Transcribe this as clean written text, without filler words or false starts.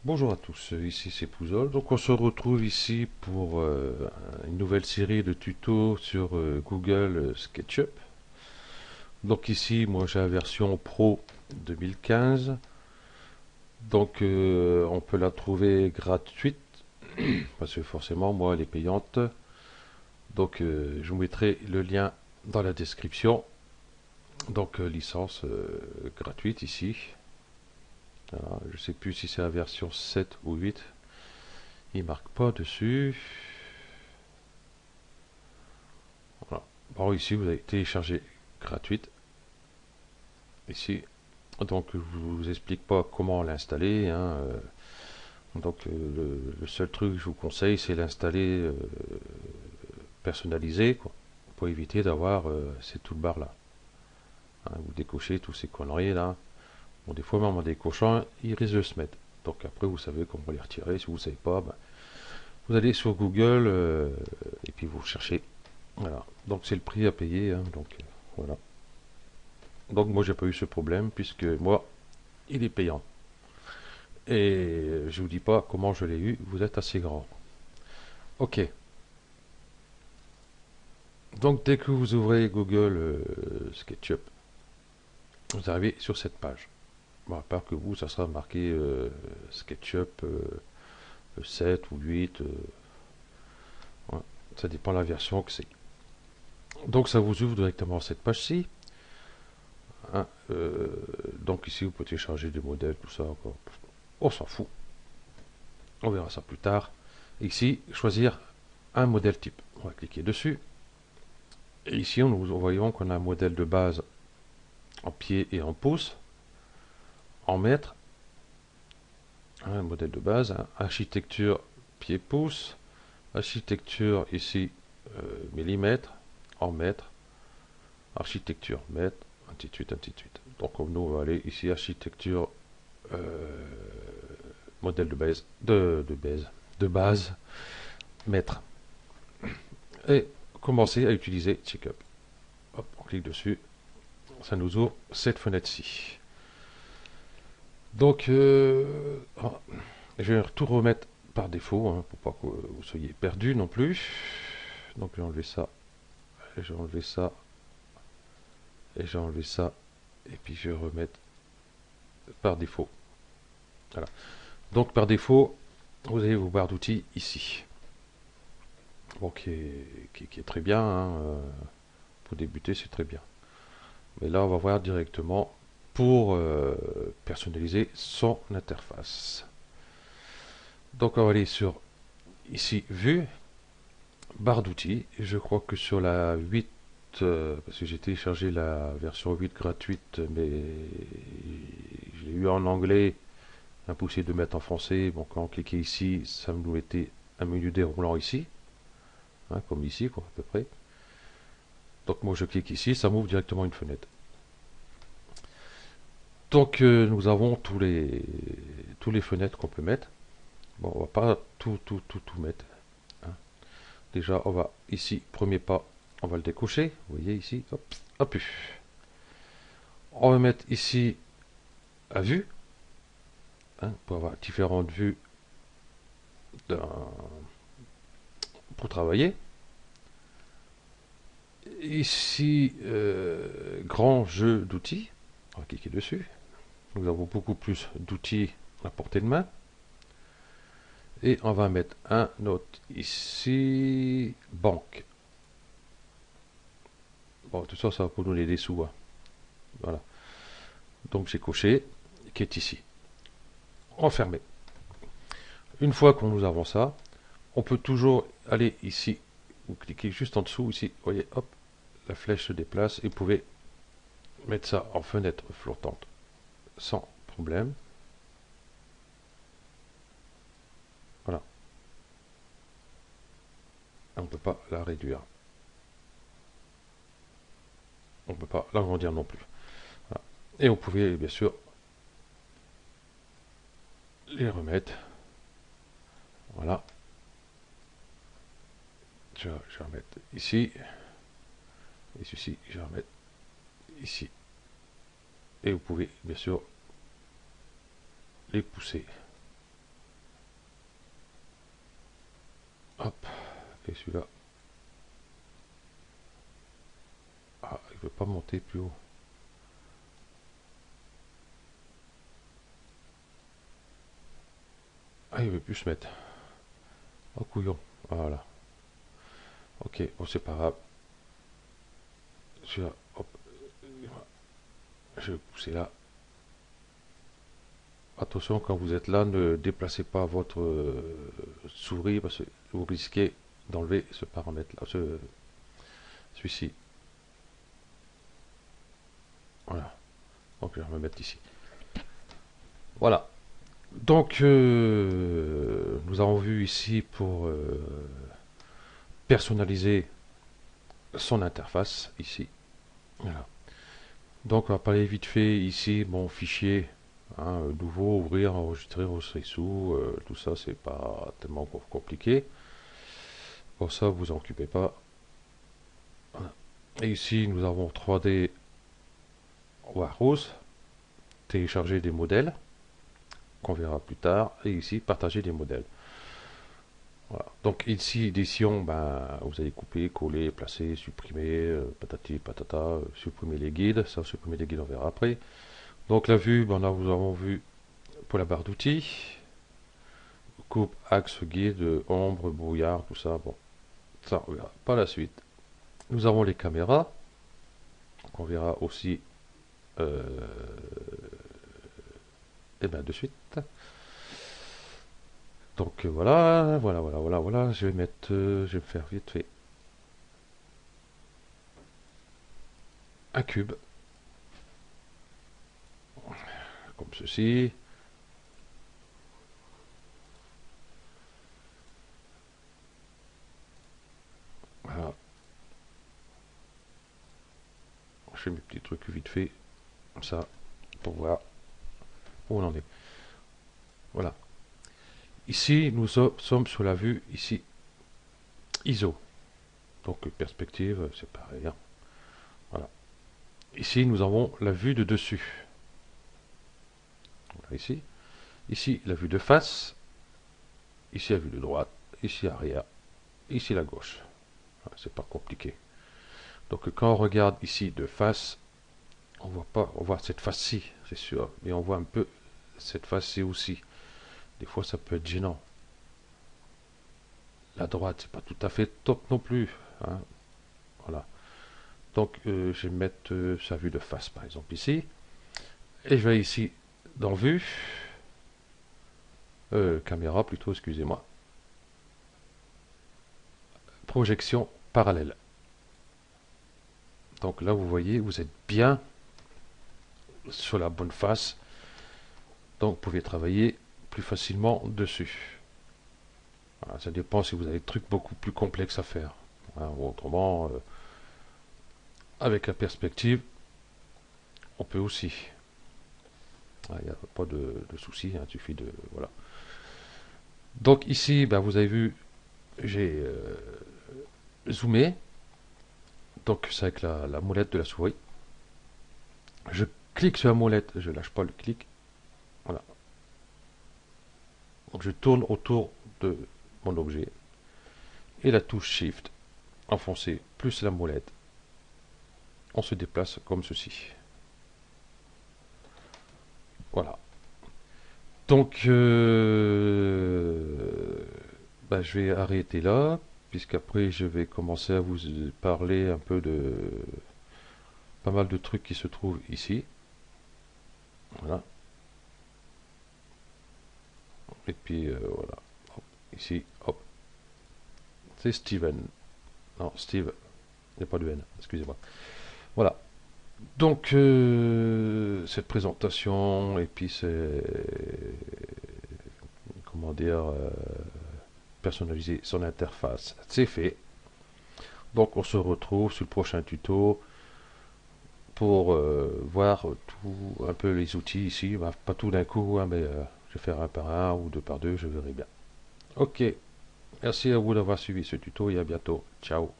Bonjour à tous, ici c'est Pouzol. Donc on se retrouve ici pour une nouvelle série de tutos sur Google SketchUp. Donc ici moi j'ai la version Pro 2015. Donc on peut la trouver gratuite parce que forcément moi elle est payante. Donc je vous mettrai le lien dans la description. Donc licence gratuite ici. Voilà, je ne sais plus si c'est la version 7 ou 8. Il marque pas dessus. Voilà. Bon, ici, vous avez téléchargé gratuite. Ici, donc je vous explique pas comment l'installer, hein. Donc le seul truc que je vous conseille, c'est l'installer personnalisé, quoi, pour éviter d'avoir ces toolbars là. Hein, vous décochez tous ces conneries là. Bon, des fois, même en décochant, ils risquent de se mettre. Donc après, vous savez comment les retirer. Si vous ne savez pas, ben, vous allez sur Google et puis vous cherchez. Voilà. Donc c'est le prix à payer, hein. Donc voilà. Donc moi j'ai pas eu ce problème puisque moi il est payant. Et je vous dis pas comment je l'ai eu, vous êtes assez grand. Ok. Donc dès que vous ouvrez Google SketchUp, vous arrivez sur cette page. Bon, à part que vous, ça sera marqué SketchUp 7 ou 8. Ouais, ça dépend de la version que c'est. Donc ça vous ouvre directement cette page-ci. Hein, donc ici vous pouvez télécharger des modèles, tout ça. Encore. On s'en fout. On verra ça plus tard. Ici, choisir un modèle type. On va cliquer dessus. Et ici, nous voyons qu'on a un modèle de base en pied et en pouce, en mètres. Un modèle de base, hein. Architecture pied-pouce, architecture ici millimètres, en mètres, architecture mètres, ainsi de suite, ainsi de suite. Donc comme nous, on va aller ici, architecture euh, modèle de base, mètres. Et commencer à utiliser CheckUp. Hop, on clique dessus, ça nous ouvre cette fenêtre-ci. Donc, je vais tout remettre par défaut, hein, pour pas que vous soyez perdu non plus. Donc, j'ai enlevé ça, et j'ai enlevé ça, et j'ai enlevé ça, et puis je vais remettre par défaut. Voilà. Donc, par défaut, vous avez vos barres d'outils ici. Bon, qui est très bien, hein, pour débuter, c'est très bien. Mais là, on va voir directement pour personnaliser son interface. Donc, on va aller sur ici, vue, barre d'outils. Je crois que sur la 8, parce que j'ai téléchargé la version 8 gratuite, mais je l'ai eu en anglais, impossible de mettre en français. Bon, quand on cliquait ici, ça me mettait un menu déroulant ici, hein, comme ici, quoi, à peu près. Donc moi je clique ici, ça m'ouvre directement une fenêtre. Donc nous avons tous les fenêtres qu'on peut mettre. Bon, on va pas tout mettre, hein. Déjà, on va ici, premier pas, on va le décocher. Vous voyez ici, hop, hop. On va mettre ici à vue, hein, pour avoir différentes vues pour travailler. Ici, grand jeu d'outils. On va cliquer dessus. Nous avons beaucoup plus d'outils à portée de main. Et on va mettre un autre ici, banque. Bon, tout ça, ça va pour nous les sous, hein. Voilà. Donc j'ai coché, qui est ici. Enfermé. Une fois que nous avons ça, on peut toujours aller ici. Vous cliquez juste en dessous, ici. Vous voyez, hop, la flèche se déplace et vous pouvez mettre ça en fenêtre flottante sans problème. Voilà. On ne peut pas la réduire. On ne peut pas l'agrandir non plus. Voilà. Et vous pouvez bien sûr les remettre. Voilà. Je vais remettre ici. Et ceci, je vais remettre ici. Et vous pouvez bien sûr les pousser. Et celui-là, ah, il veut pas monter plus haut. Ah, il veut plus se mettre. Oh couillon, voilà. Ok, bon c'est pas grave. Celui-là, hop, je vais pousser là. Attention, quand vous êtes là, ne déplacez pas votre souris parce que vous risquez d'enlever ce paramètre là, celui-ci. Voilà. Donc je vais me mettre ici. Voilà. Donc nous avons vu ici pour personnaliser son interface ici. Voilà. Donc on va parler vite fait ici, bon fichier. Hein, nouveau, ouvrir, enregistrer, enregistrer sous, tout ça c'est pas tellement compliqué. Pour ça, vous en occupez pas. Voilà. Et ici, nous avons 3D Warehouse, télécharger des modèles, qu'on verra plus tard. Et ici, partager des modèles. Voilà. Donc ici, édition, ben, vous allez couper, coller, placer, supprimer, patati, patata, supprimer les guides. Ça, supprimer les guides, on verra après. Donc la vue, ben, là, vous avons vu pour la barre d'outils. Coupe, axe, guide, ombre, brouillard, tout ça. Bon, ça, on verra par la suite. Nous avons les caméras. Donc on verra aussi et bien de suite. Donc voilà, voilà. Je vais mettre, je vais me faire vite fait un cube comme ceci. Voilà. Je fais mes petits trucs vite fait comme ça pour voir où on en est. Voilà. Ici, nous sommes sur la vue ici ISO. Donc perspective, c'est pareil. Hein. Voilà. Ici, nous avons la vue de dessus. Voilà, ici. Ici, la vue de face. Ici, la vue de droite. Ici, arrière. Ici, la gauche. Voilà, c'est pas compliqué. Donc quand on regarde ici de face, on voit pas, on voit cette face-ci, c'est sûr, mais on voit un peu cette face-ci aussi. Des fois, ça peut être gênant. La droite, c'est pas tout à fait top non plus. Hein. Voilà. Donc, je vais mettre sa vue de face, par exemple, ici. Et je vais ici dans vue. Caméra, plutôt, excusez-moi. Projection parallèle. Donc là, vous voyez, vous êtes bien sur la bonne face. Donc, vous pouvez travailler plus facilement dessus. Voilà, ça dépend si vous avez des trucs beaucoup plus complexes à faire. Hein, ou autrement, avec la perspective, on peut aussi. Il n'y a pas de souci, hein, il suffit de... Voilà. Donc ici, ben, vous avez vu, j'ai zoomé. Donc c'est avec la molette de la souris. Je clique sur la molette, je lâche pas le clic. Voilà. Donc je tourne autour de mon objet. Et la touche Shift, enfoncée, plus la molette. On se déplace comme ceci. Voilà. Donc, ben, je vais arrêter là, puisqu'après je vais commencer à vous parler un peu de pas mal de trucs qui se trouvent ici. Voilà. Et puis voilà. Hop, ici, hop. C'est Steven. Non, Steve. Il n'y a pas de N, excusez-moi. Voilà. Donc, cette présentation, et puis c'est, comment dire, personnaliser son interface, c'est fait. Donc, on se retrouve sur le prochain tuto pour voir tout, un peu les outils ici. Bah, pas tout d'un coup, hein, mais je vais faire un par un ou deux par deux, je verrai bien. Ok, merci à vous d'avoir suivi ce tuto et à bientôt. Ciao.